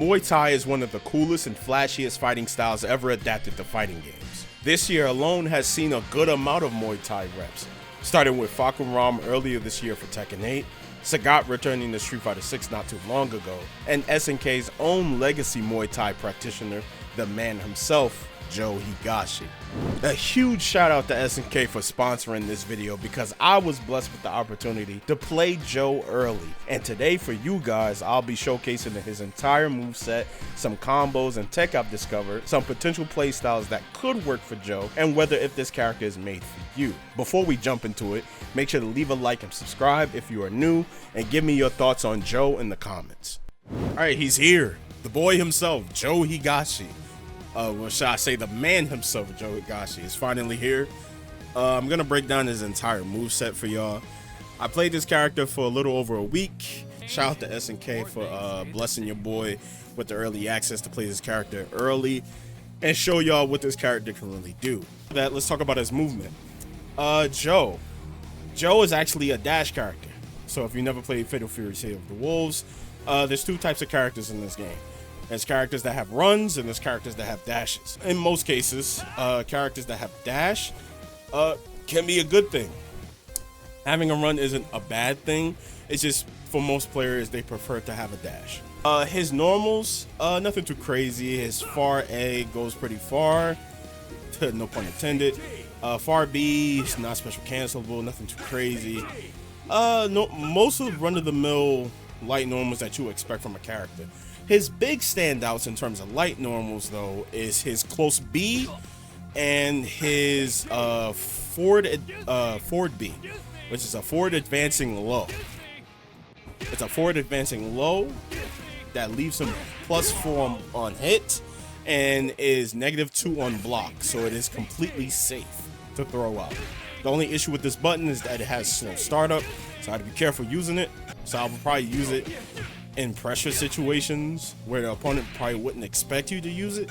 Muay Thai is one of the coolest and flashiest fighting styles ever adapted to fighting games. This year alone has seen a good amount of Muay Thai reps, starting with Fakum Ram earlier this year for Tekken 8, Sagat returning to Street Fighter 6 not too long ago, and SNK's own legacy Muay Thai practitioner, the man himself, Joe Higashi. A huge shout out to SNK for sponsoring this video because I was blessed with the opportunity to play Joe early, and today for you guys I'll be showcasing his entire moveset, some combos and tech I've discovered, some potential playstyles that could work for Joe, and whether if this character is made for you. Before we jump into it, make sure to leave a like and subscribe if you are new, and give me your thoughts on Joe in the comments. Alright, he's here, the boy himself, Joe Higashi. Well, should I say the man himself, Joe Higashi, is finally here. I'm gonna break down his entire moveset for y'all. I played this character for a little over a week. Shout out to SNK for blessing your boy with the early access to play this character early and show y'all what this character can really do. Let's talk about his movement. Joe is actually a dash character. So if you never played Fatal Fury Save of the Wolves, there's two types of characters in this game. There's characters that have runs and there's characters that have dashes. In most cases, characters that have dash can be a good thing. Having a run isn't a bad thing. It's just for most players, they prefer to have a dash. His normals, nothing too crazy. His far A goes pretty far, no pun intended. Far B is not special cancelable, nothing too crazy. No, most of the run-of-the-mill light normals that you expect from a character. His big standouts in terms of light normals, though, is his close B and his forward B, which is a forward advancing low. It's a forward advancing low that leaves him +4 on hit and is -2 on block, so it is completely safe to throw out. The only issue with this button is that it has slow startup, so I have to be careful using it. So I will probably use it in pressure situations where the opponent probably wouldn't expect you to use it.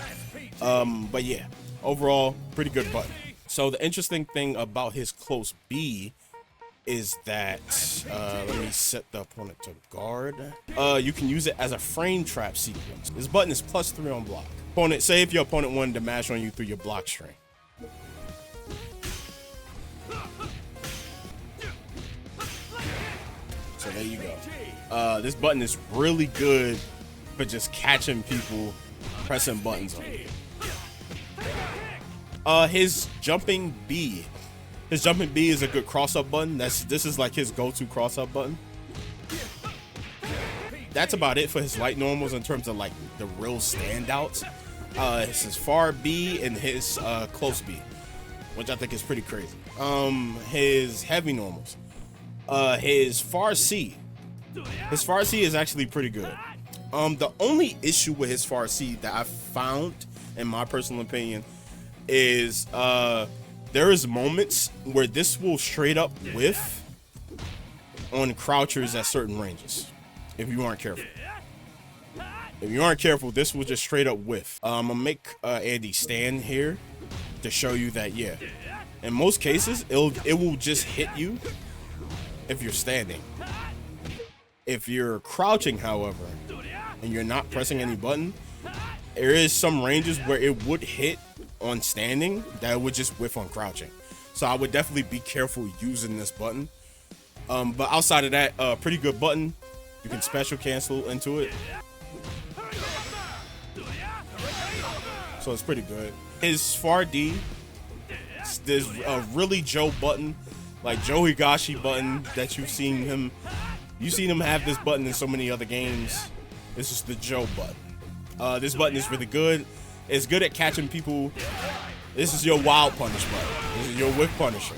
But yeah, overall, pretty good button. So the interesting thing about his close B is that, let me set the opponent to guard. You can use it as a frame trap sequence. This button is +3 on block. Say if your opponent wanted to mash on you through your block string. So there you go. This button is really good for just catching people pressing buttons on you. His jumping B is a good cross-up button. This is like his go-to cross-up button. That's about it for his light normals in terms of like the real standouts. It's his far B and his close B, which I think is pretty crazy. His heavy normals. His far C is actually pretty good. The only issue with his far C that I found, in my personal opinion, is there is moments where this will straight up whiff on crouchers at certain ranges if you aren't careful. If you aren't careful, this will just straight up whiff. I'm gonna make Andy stand here to show you that, yeah, in most cases it will just hit you if you're standing. If you're crouching, however, and you're not pressing any button, there is some ranges where it would hit on standing that would just whiff on crouching. So I would definitely be careful using this button. But outside of that, pretty good button. You can special cancel into it. So it's pretty good. His far D, there's a really Joe button, like Joe Higashi button that you've seen him have this button in so many other games. This is the Joe button. This button is really good. It's good at catching people. This is your wild punish button. This is your whiff punisher.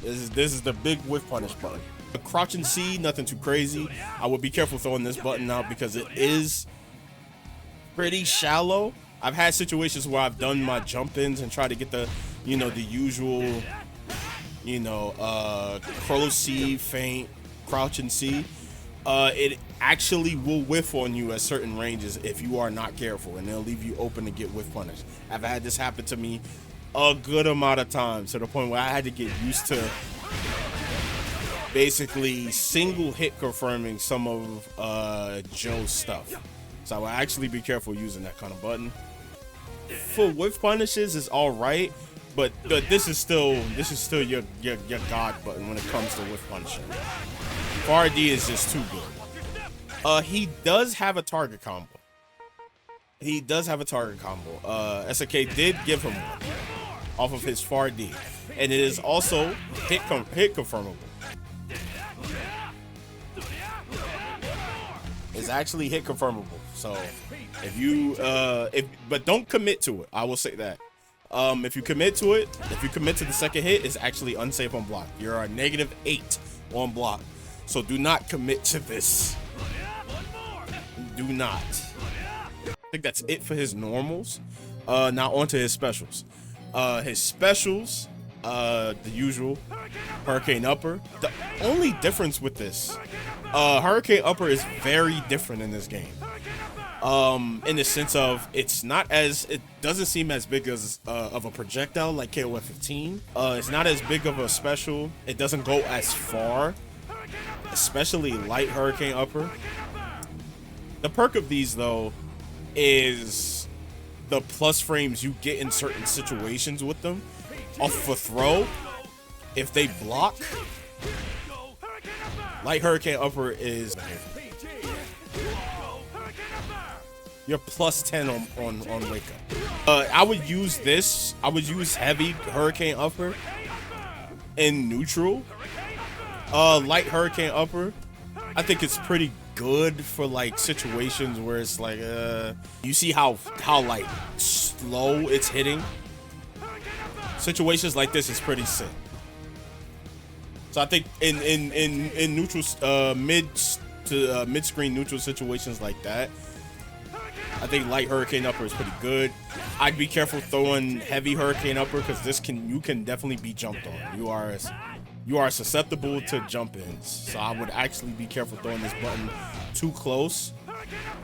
This is the big whiff punish button. The crouching C, nothing too crazy. I would be careful throwing this button out because it is pretty shallow. I've had situations where I've done my jump ins and try to get the, the usual, Crow C, feint, crouching C. It actually will whiff on you at certain ranges if you are not careful, and they'll leave you open to get whiff punished. I've had this happen to me a good amount of times to the point where I had to get used to basically single hit confirming some of Joe's stuff. So I would actually be careful using that kind of button. For whiff punishes is all right, but this is still your god button when it comes to whiff punishing. For RD is just too good. He does have a target combo. SNK did give him one off of his far D, and it is also hit confirmable. It's actually hit confirmable. So if you but don't commit to it. I will say that. If you commit to it, if you commit to the second hit, it's actually unsafe on block. You're a -8 on block. So do not commit to this. Do not. I think that's it for his normals. Now onto his specials. His specials, the usual Hurricane Upper. The only difference with this, Hurricane Upper is very different in this game. In the sense of it doesn't seem as big as of a projectile like KOF 15. It's not as big of a special. It doesn't go as far, especially light Hurricane Upper. The perk of these though is the plus frames you get in certain situations with them. Off a throw, if they block, light Hurricane Upper is you're +10 on wake up. I would use this. I would use heavy Hurricane Upper in neutral. Light Hurricane Upper, I think it's pretty good for like situations where it's like you see how like slow it's hitting. Situations like this is pretty sick. So I think in neutral mid screen neutral situations like that, I think light Hurricane Upper is pretty good. I'd be careful throwing heavy Hurricane Upper because you can definitely be jumped on. You are susceptible to jump ins. So I would actually be careful throwing this button too close.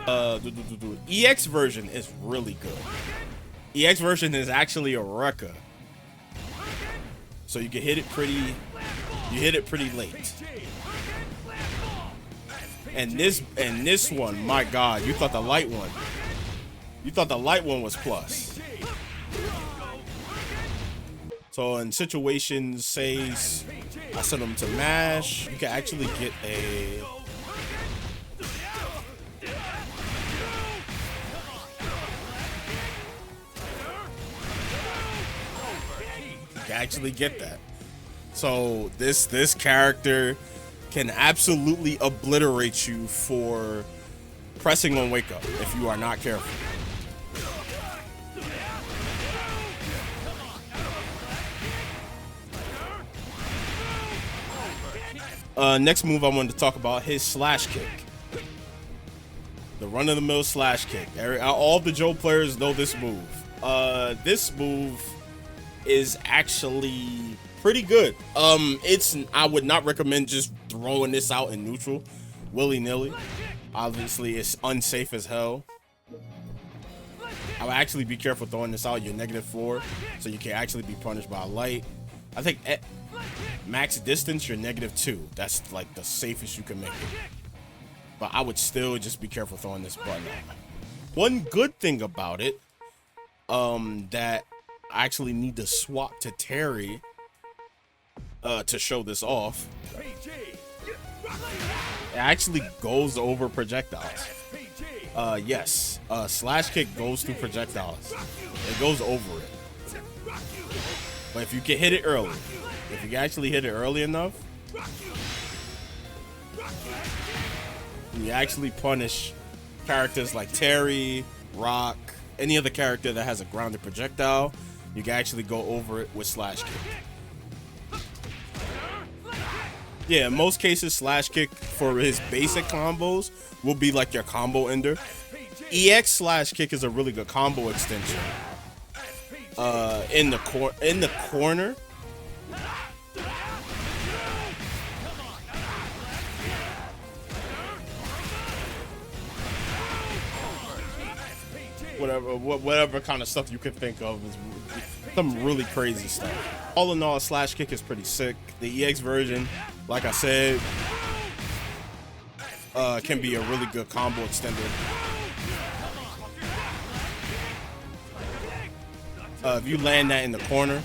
EX version is really good. EX version is actually a wrecker. So you can hit it pretty late. And this one, my God, you thought the light one was plus. So in situations, say I send them to mash, you can actually get a that. So this character can absolutely obliterate you for pressing on wake up if you are not careful. Next move I wanted to talk about, his slash kick. The run-of-the-mill slash kick. All the Joe players know this move. This move is actually pretty good. I would not recommend just throwing this out in neutral willy-nilly. Obviously, it's unsafe as hell. I would actually be careful throwing this out. You're -4, so you can actually be punished by a light. I think at max distance, you're -2. That's like the safest you can make it. But I would still just be careful throwing this button out. One good thing about it, that I actually need to swap to Terry to show this off. It actually goes over projectiles. Yes, slash kick goes through projectiles. It goes over it. But if you can hit it early, if you can actually hit it early enough, you actually punish characters like Terry, Rock, any other character that has a grounded projectile. You can actually go over it with slash kick. Yeah, in most cases, slash kick for his basic combos will be like your combo ender. EX slash kick is a really good combo extension. In the corner. Whatever kind of stuff you could think of is some really crazy stuff. All in all, slash kick is pretty sick. The EX version, like I said, can be a really good combo extender. If you land that in the corner,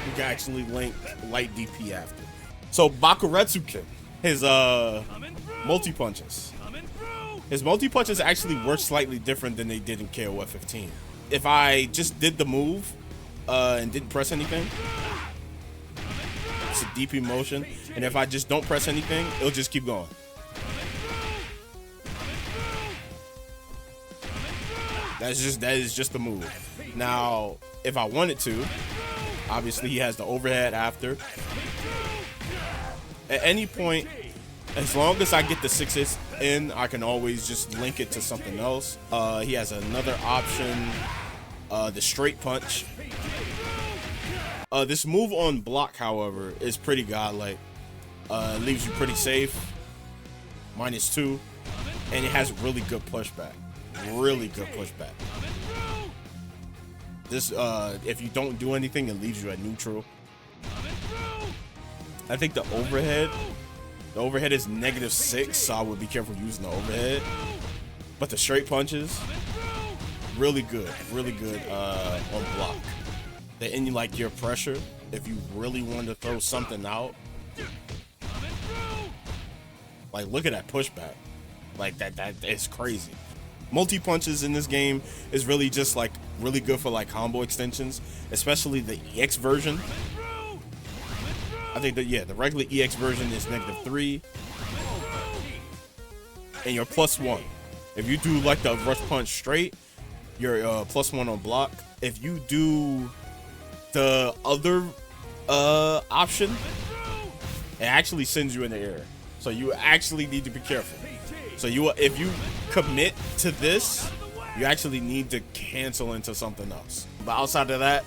you can actually link light DP after. So Bakuretsuken, his multi-punches. His multi-punches actually work slightly different than they did in KOF 15. If I just did the move and didn't press anything, it's a DP motion. And if I just don't press anything, it'll just keep going. That is just the move. Now, if I wanted to, obviously he has the overhead after. At any point, as long as I get the 6 in, I can always just link it to something else. He has another option, the straight punch. This move on block, however, is pretty godlike. It leaves you pretty safe, -2, and it has really good pushback. Really good pushback. This, if you don't do anything, it leaves you at neutral. I think the overhead is -6, so I would be careful using the overhead. But the straight punches, really good on block. They end like your pressure. If you really want to throw something out, like look at that pushback, like that is crazy. Multi punches in this game is really just like really good for like combo extensions, especially the EX version. I think that, yeah, the regular EX version is -3, and you're +1. If you do like the rush punch straight, you're +1 on block. If you do the other option, it actually sends you in the air, so you actually need to be careful. So if you commit to this, you actually need to cancel into something else. But outside of that,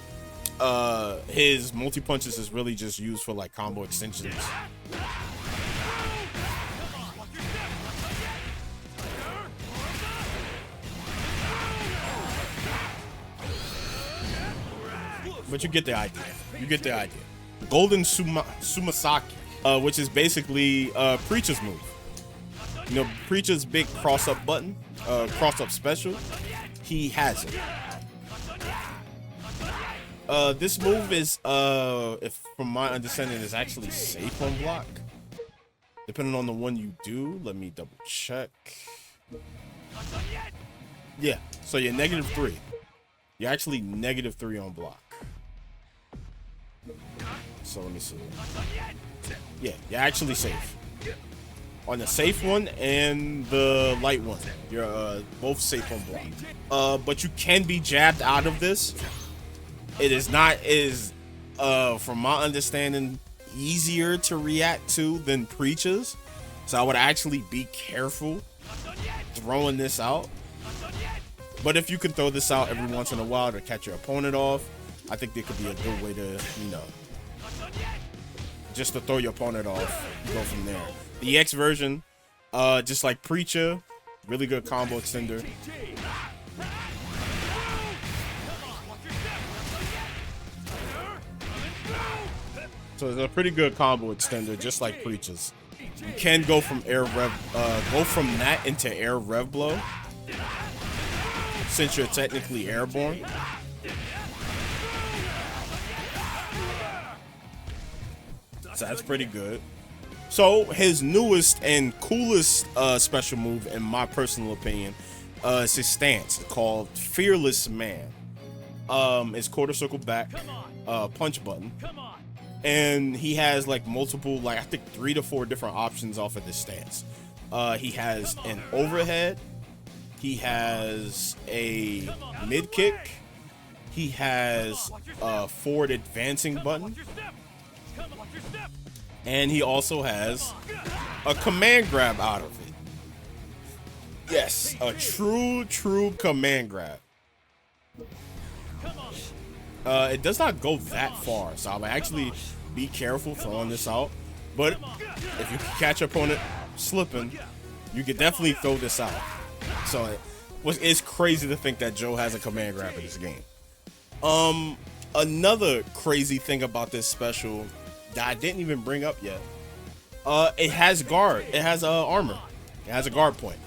his multi punches is really just used for like combo extensions. But you get the idea. You get the idea. Golden Sumasaki, which is basically Preecha's move. You know, Preecha's big cross-up button, cross-up special, he has it. This move is, if from my understanding, is actually safe on block. Depending on the one you do, let me double check. Yeah, so you're -3. You're actually -3 on block. So let me see. Yeah, you're actually safe. On the safe one and the light one, you're both safe on block. But you can be jabbed out of this. It is not from my understanding, easier to react to than Preecha's. So I would actually be careful throwing this out. But if you can throw this out every once in a while to catch your opponent off, I think there could be a good way to, you know, just to throw your opponent off, go from there. The EX version, just like Preecha, really good combo extender. So it's a pretty good combo extender, just like Preecha's. You can go from that into air rev blow, since you're technically airborne. So that's pretty good. So his newest and coolest special move, in my personal opinion, is his stance called Fearless Man. It's quarter circle back, punch button. And he has like multiple, like I think 3 to 4 different options off of this stance. He has an overhead. He has a mid kick. He has a forward advancing button. And he also has a command grab out of it. Yes, a true command grab. It does not go that far, so I would actually be careful throwing this out. But if you catch your opponent slipping, you can definitely throw this out. So it's crazy to think that Joe has a command grab in this game. Another crazy thing about this special that I didn't even bring up yet, it has guard. It has armor. It has a guard point.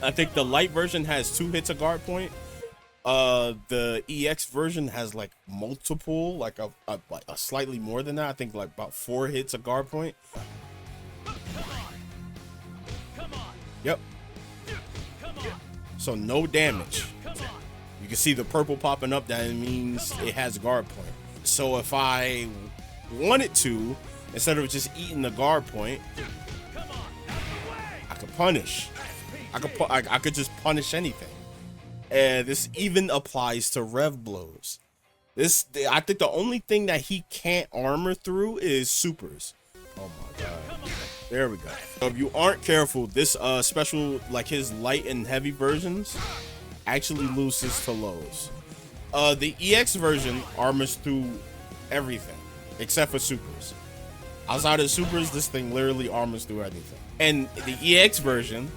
I think the light version has 2 hits of guard point. The EX version has like multiple, like a slightly more than that. I think like about 4 hits of guard point. Yep. So no damage. You can see the purple popping up. That means it has guard point. So if I wanted to, instead of just eating the guard point, I could punish. I could just punish anything. And this even applies to rev blows. I think the only thing that he can't armor through is supers. Oh my god. There we go. So if you aren't careful, this special, like his light and heavy versions, actually loses to lows. The EX version armors through everything except for supers. Outside of supers, this thing literally armors through everything. And the EX version,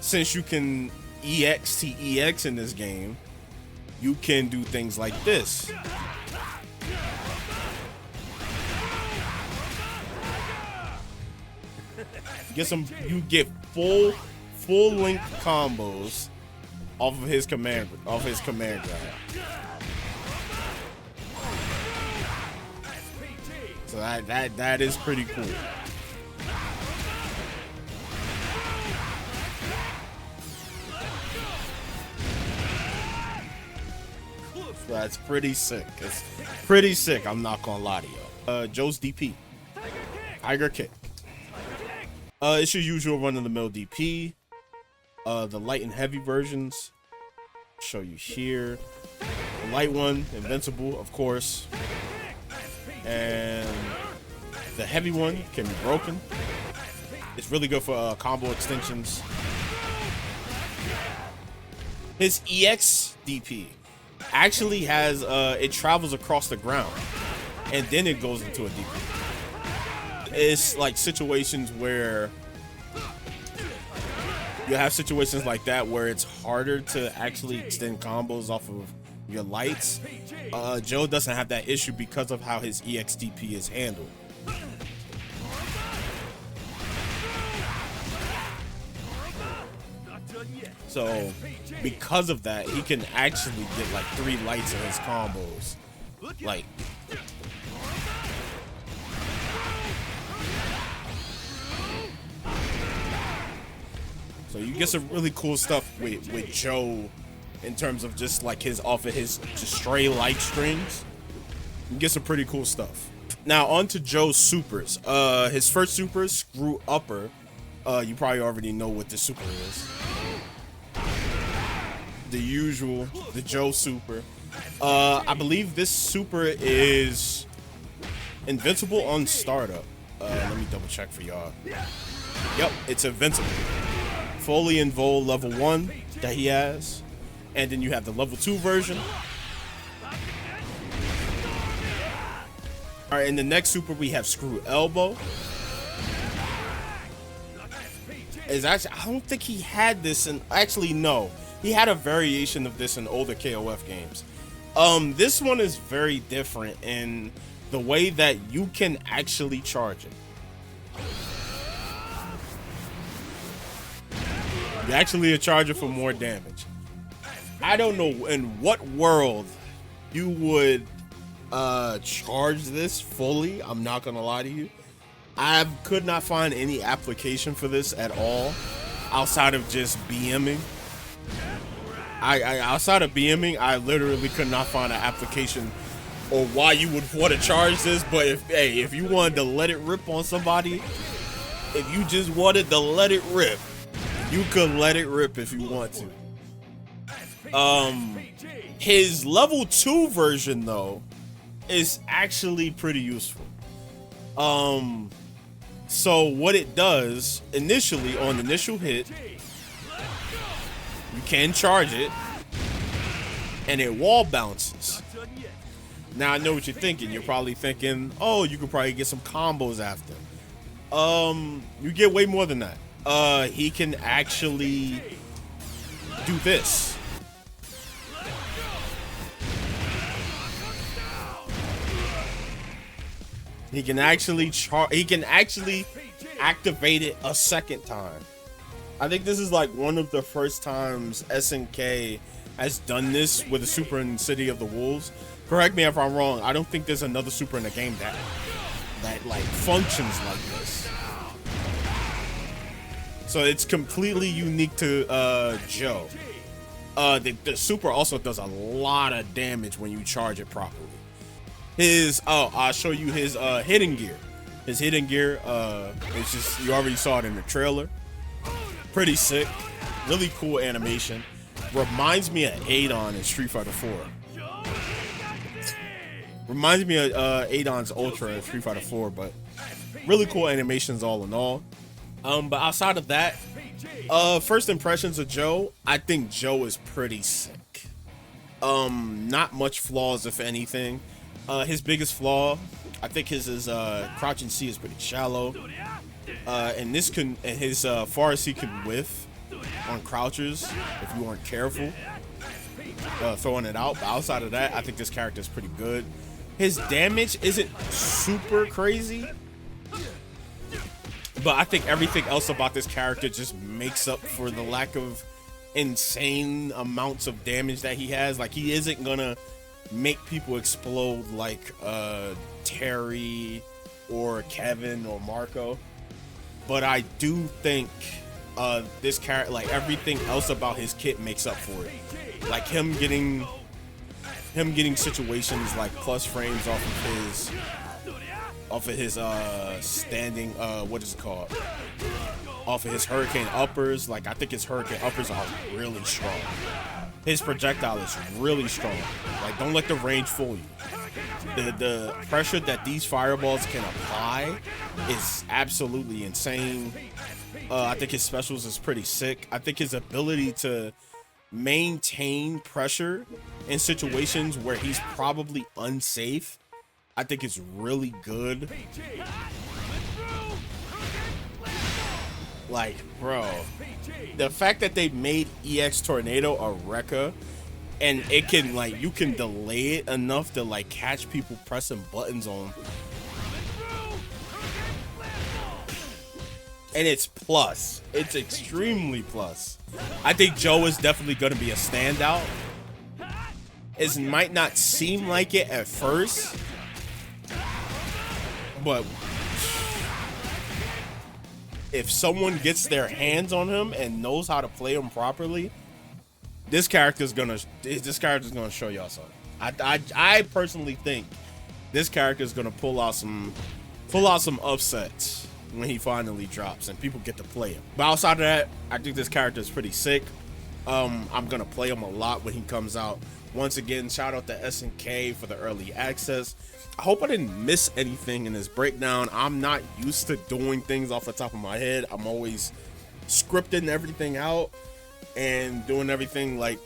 since you can EX to EX in this game, you can do things like this. You get full length combos off of his command grab. So that is pretty cool. So that's pretty sick. It's pretty sick. I'm not gonna lie to you. Joe's DP, Tiger Kick. It's your usual run-of-the-mill DP. The light and heavy versions, show you here. The light one, invincible, of course. And the heavy one can be broken. It's really good for combo extensions. His EX DP actually has, it travels across the ground and then it goes into a DP. It's like situations where you have situations like that where it's harder to actually extend combos off of your lights. Joe doesn't have that issue because of how his EXDP is handled. So because of that, he can actually get like 3 lights in his combos. Like, so you get some really cool stuff with Joe in terms of just like his off of his just stray light strings. You get some pretty cool stuff. Now on to Joe's supers. His first super, screw upper. You probably already know what this super is. The usual, the Joe super. I believe this super is invincible on startup. Let me double check for y'all. Yep, it's invincible. Fully invol level 1 that he has, and then you have the level 2 version. All right, in the next super we have screw elbow. Is actually, I don't think he had this in, actually no, he had a variation of this in older KOF games. This one is very different in the way that you can actually charge it. You actually charge it for more damage. I don't know in what world you would charge this fully. I'm not gonna lie to you. I could not find any application for this at all outside of just BMing. Outside of BMing, I literally could not find an application or why you would want to charge this. But if you wanted to let it rip on somebody, if you just wanted to let it rip, you could let it rip if you want to. His level 2 version though is actually pretty useful. So what it does initially on the initial hit, you can charge it and it wall bounces. Now I know what you're thinking. You're probably thinking, oh, you could probably get some combos after. You get way more than that. He can actually do this. He can actually activate it a second time. I think this is like one of the first times SNK has done this with a super in City of the Wolves. Correct me if I'm wrong. I don't think there's another super in the game that like functions like this. So it's completely unique to Joe. The super also does a lot of damage when you charge it properly. I'll show you his hidden gear. His hidden gear, it's just, you already saw it in the trailer. Pretty sick. Really cool animation. Reminds me of Adon in Street Fighter 4. Reminds me of Adon's Ultra in Street Fighter 4, but really cool animations all in all. But outside of that, first impressions of Joe, I think Joe is pretty sick. Not much flaws, if anything. His biggest flaw, I think his crouch and C is pretty shallow. And his far as he can whiff on crouchers if you aren't careful throwing it out. But outside of that, I think this character is pretty good. His damage isn't super crazy, but I think everything else about this character just makes up for the lack of insane amounts of damage that he has. Like, he isn't gonna make people explode like Terry or Kevin or Marco, but I do think this character, like everything else about his kit, makes up for it. Like him getting situations like plus frames off of his standing, what is it called, off of his hurricane uppers. Like, I think his hurricane uppers are really strong. His projectile is really strong. Like, don't let the range fool you. The pressure that these fireballs can apply is absolutely insane. I think his specials is pretty sick. I think his ability to maintain pressure in situations where he's probably unsafe, I think is really good. Like, bro, the fact that they made EX Tornado a Rekka, and it can, like, you can delay it enough to like catch people pressing buttons on, and it's plus. It's extremely plus. I think Joe is definitely going to be a standout. It might not seem like it at first, but if someone gets their hands on him and knows how to play him properly, this character's gonna show y'all something. I personally think this character's gonna pull out some upsets when he finally drops and people get to play him. But outside of that, I think this character is pretty sick. I'm gonna play him a lot when he comes out. Once again, shout out to SNK for the early access. I hope I didn't miss anything in this breakdown. I'm not used to doing things off the top of my head. I'm always scripting everything out and doing everything like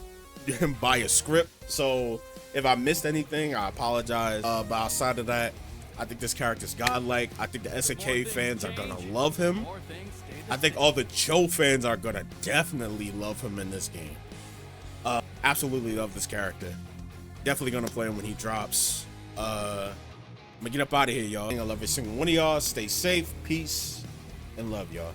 by a script. So if I missed anything, I apologize. But outside of that, I think this character's godlike. I think the SNK fans are gonna love him. I think all the Joe fans are gonna definitely love him in this game. Absolutely love this character. Definitely gonna play him when he drops. I'm gonna get up out of here, y'all. I love every single one of y'all. Stay safe, peace, and love, y'all.